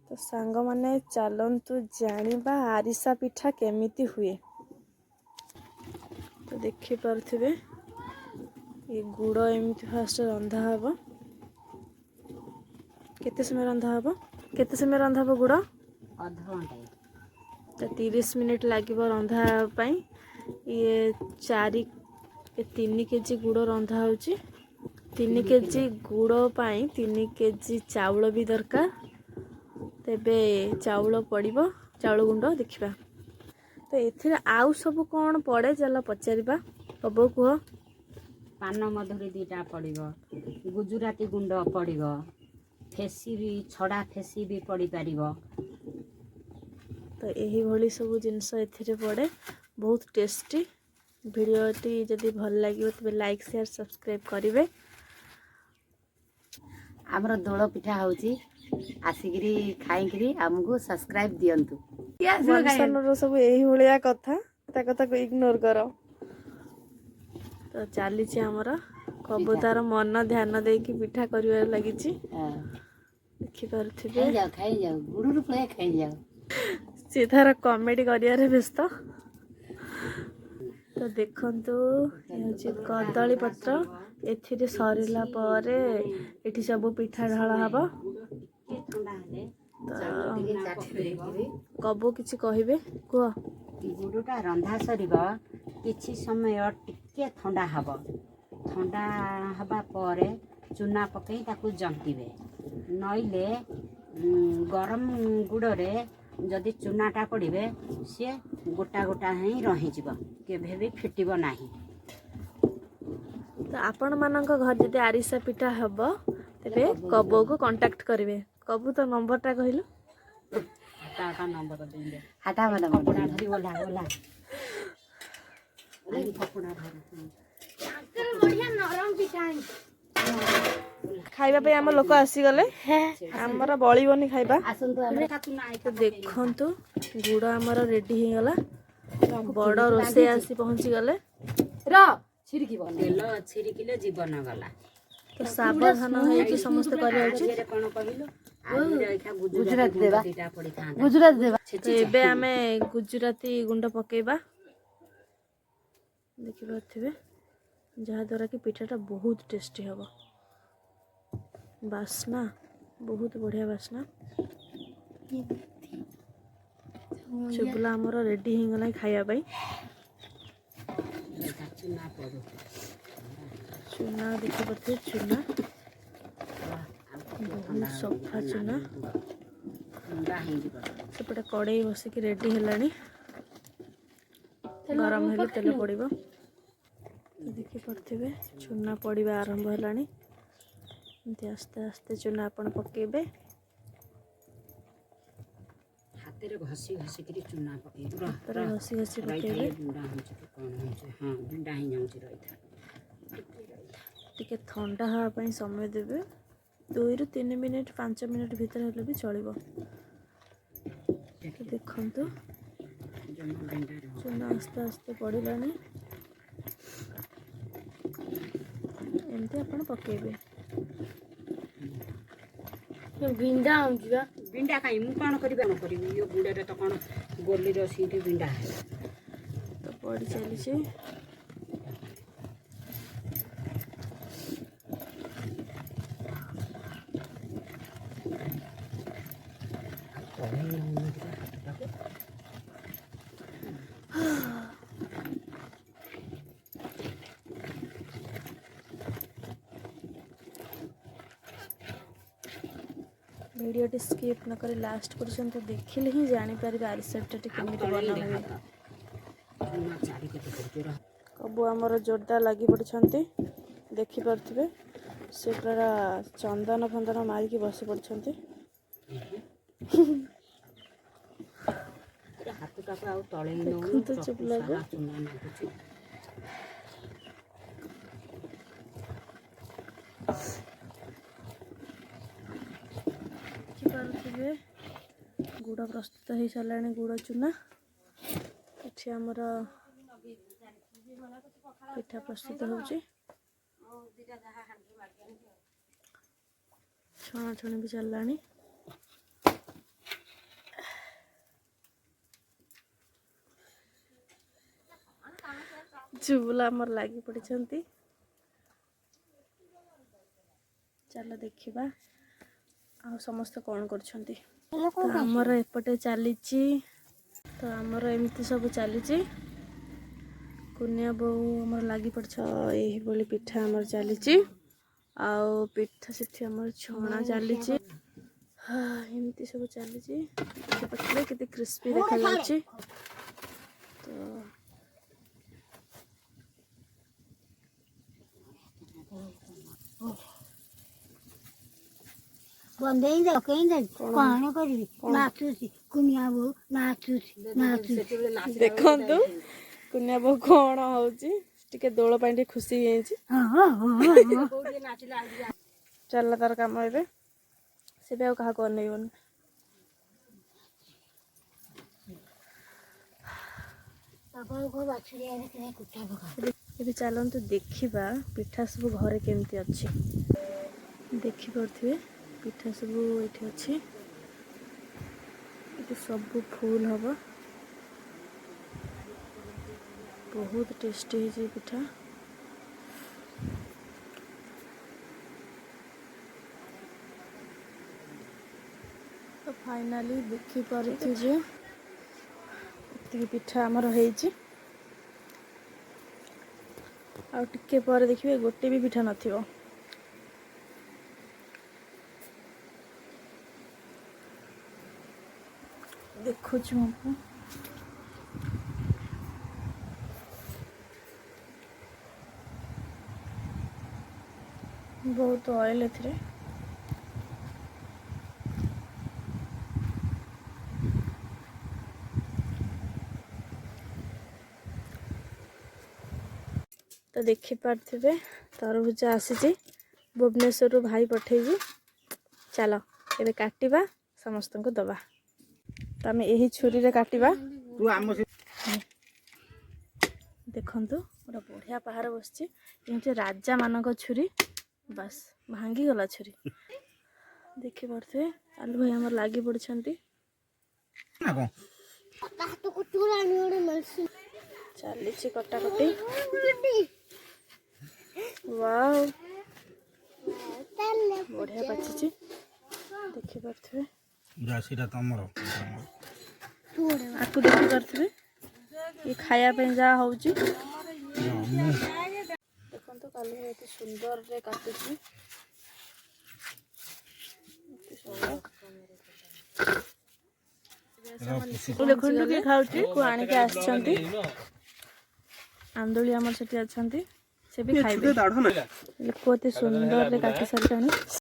तो सांग माने चलतु जानिबा आरिसा पिठा केमिति हुए। तो देखि पारुथिबे ये गुड़ एमती फास्ट रंधा हबो। केते समय रंधा हबो? केते समय रंधा हबो गुड़? आधा घंटा। तो 30 मिनिट लागिबो रंधा पई। ये 3 केजी गुड़ रंधा होची। 3 केजी गुड़ पाई 3 केजी चाउल भी दरकार। तेबे चाउल पड़िबो, चाउल गुंड देखिबा। तो एथिरे आउ सब कोन पड़े चला पचारिबा। बबो कुह। पान मधुरी 2टा पड़िबो, गुजराती गुंड पड़िबो, फेसी भी छड़ा फेसी भी पड़ी पारिबो। तो यही भली सब जिनस एथिरे पड़े, बहुत टेस्टी। वीडियोटी जदि भल लागिबो तबे लाइक शेयर सब्सक्राइब करिवे। आमर दोल पिठा होची आसिगिरी खाइकिरी हमको सब्सक्राइब दियंतु। मनसन सब यही भलिया कथा ता कथा को इग्नोर करो। तो चली आमर कबू तार मन ध्यान देकी पिठा करिवार लागिची। देखि पारुथिबे खाई जाओ गुड़रू पे खाई जाओ। सीधार कॉमेडी करियारे व्यस्त। तो देखंतु ये कदली पत्र एथिरे सरिला परे एठी सब पिठा ढाला हबो। कबो किछि कहिबे कुह। गुड़टा रंधा सरीबा किछि समय टिके ठंडा हबो। ठंडा हबा परे चूना पकई ताकू जंतिबे। नइले गरम गुड़रे जदि चूनाटा पड़े सी गोटा गोटा ही रही केभे भी फिटिब नाही। तो आपण मानक घर जदि आरिसा पिठा हबो तेबे कबो को कांटेक्ट करिवे। कबू तो नंबर टा कहिलु। हाटा नंबर देंगे। हाटा वाला कपड़ा धरी ओला ओला आई कपड़ा धरी अंकल बढ़िया नरम पिठा है। खाइबा पे आम लोक आसी गले हमर बळीबनी खाइबा। तो देखंतु गुड़ आमर रेडी हो गला। बड़ रोसे आसी पहुंची गले। र छिड़की तेल छिड़किले जीवन गला। तो सावधान है कि समस्त करिया उचित। कोन कहिलो गुजरात देबा दीटा पड़ी था गुजरात देबा। तो एबे आमे गुजराती गुंड पकेबा। देखि पाथिबे जहा द्वारा कि पिठाटा बहुत टेस्टी हबो। बासना बहुत बढ़िया बासना। चुगला आमर रेडी हो गला खाया पाई। चूना देखि पाथे चूना बहुत सफा चूना। सेपटे कड़ई बसिक रेडी हेलानी। गरम हेले तेल पड़िबो। देखि पाथे चूना पड़िबा आरंभ हेलानी। आस्ते आस्ते चूना आपण पकेबे। हाथे घसी घसी करी चूना पकेबे। हाथे घसी घसी पकेबे। गुंडा होछ कोन होछ हां गुंडा ही जाउछ रहिथा। टिके ठंडा हवा पई समय देबे। 2 रु 3 मिनिट 5 मिनिट भीतर हेले भी चलिबो। तो देखंतु चूना आस्ते आस्ते पड़िलानी। एमती आपण पकेबे। बिंडा आउजिबा बिंडा खाई मु कोन करबा न करबी यो गुड़े तो कोन गोली रो सीटी बिंडा तो पड़ी चली छी। वीडियोटी स्किप न करी लास्ट पर्यंत देखिले ही जानी पारे आरिसाटा केमिति बना हुए। कबू आमर जोरदार लगी पड़छंती देखि पारथिबे। से पूरा चंदन फंदन मारिकी बसी पड़छंती। हाथटाको आउ तळे देखो तो चुप लागो। गुड़ प्रस्तुत हो सारा गुड़ चूना ये आमर पिठा प्रस्तुत हो छणा छणी भी चललानी। ଚୁବୁଲା ଆମର ଲାଗି ପଡ଼ିଛନ୍ତି। ଚାଲ ଦେଖିବା ଆଉ ସମସ୍ତେ କ'ଣ କରୁଛନ୍ତି। ତ ଆମର ଏପଟେ ଚାଲିଛି, ତ ଆମର ଏମିତି ସବୁ ଚାଲିଛି। କୁନିଆ ବୋଉ ଆମର ଲାଗି ପଡ଼ିଛ ଏଇଭଳି ପିଠା ଆମର ଚାଲିଛି। ଆଉ ପିଠା ସେଠି ଆମର ଛଣା ଚାଲିଛି। ଏମିତି ସବୁ ଚାଲିଛି। ଦେଖିପାରୁଥିବେ କେତେ କ୍ରିସ୍ପି ଦେଖାଯାଉଛି। ତ ବନ୍ଦେଇ ଯାଉ କେହି କ'ଣ କରିବି ନାଚୁଛି କୁନିଆ ବୋଉ ନାଚୁଛି ଦେଖନ୍ତୁ କୁନିଆ ବୋଉ କ'ଣ ହଉଛି। ଟିକେ ଦୋଳ ପାଇଁ ଟିକେ ଖୁସି ହେଇଯାଇଛି। ଚାଲିଲା ତାର କାମ ଏବେ। ସେ ବି ଆଉ କାହାକୁ ଅନେଇବନି। ଏବେ ଚାଲନ୍ତୁ ଦେଖିବା ପିଠା ସବୁ ଘରେ କେମିତି ଅଛି। ଦେଖିପାରୁଥିବେ ପିଠା ସବୁ ଏଠି ଅଛି। ଏଠି ସବୁ ଫୁଲ ହବ। ବହୁତ ଟେଷ୍ଟି ହେଇଛି ପିଠା। ତ ଫାଇନାଲି ଦେଖିପାରୁଥିବେ ଏତିକି ପିଠା ଆମର ହେଇଛି। ଆଉ ଟିକେ ପରେ ଦେଖିବେ ଗୋଟେ ବି ପିଠା ନଥିବ। ଦେଖୁଛୁ ମୁଁ ବହୁତ ଅଏଲ ଏଥିରେ। ତ ଦେଖିପାରୁଥିବେ ତରଭୁଜ ଆସିଛି ଭୁବନେଶ୍ୱରରୁ ଭାଇ ପଠେଇଛି। ଚାଲ ଏବେ କାଟିବା ସମସ୍ତଙ୍କୁ ଦବା। ତ ଆମେ ଏହି ଛୁରୀରେ କାଟିବା। ଦେଖନ୍ତୁ ଗୋଟେ ବଢ଼ିଆ ପାହାର ବସିଛି। ଯେମିତି ରାଜାମାନଙ୍କ ଛୁରୀ। ବାସ୍ ଭାଙ୍ଗିଗଲା ଛୁରୀ। ଦେଖିପାରୁଥିବେ ଆଲୁ ଭାଇ ଆମର ଲାଗି ପଡ଼ିଛନ୍ତି। ଚାଲିଛି କଟାକଟି। ୱାଓ ବଢ଼ିଆ ପାଚିଛି। ଦେଖିପାରୁଥିବେ ଆକୁ ଦେଖିପାରୁଥିବେ ଏ ଖାଇବା ପାଇଁ ଯାହା ହେଉଛି। ଦେଖନ୍ତୁ କାଲି ଏତେ ସୁନ୍ଦରରେ କାଟୁଛି। ଦେଖନ୍ତୁ କିଏ ଖାଉଛି କୁ ଆଣିକି ଆସିଛନ୍ତି। ଆନ୍ଦୋଳି ଆମର ସେଠି ଅଛନ୍ତି, ସେ ବି ଖାଇବେ। ଲୋକ ଏତେ ସୁନ୍ଦରରେ କାଟି ସାରିଲାଣି।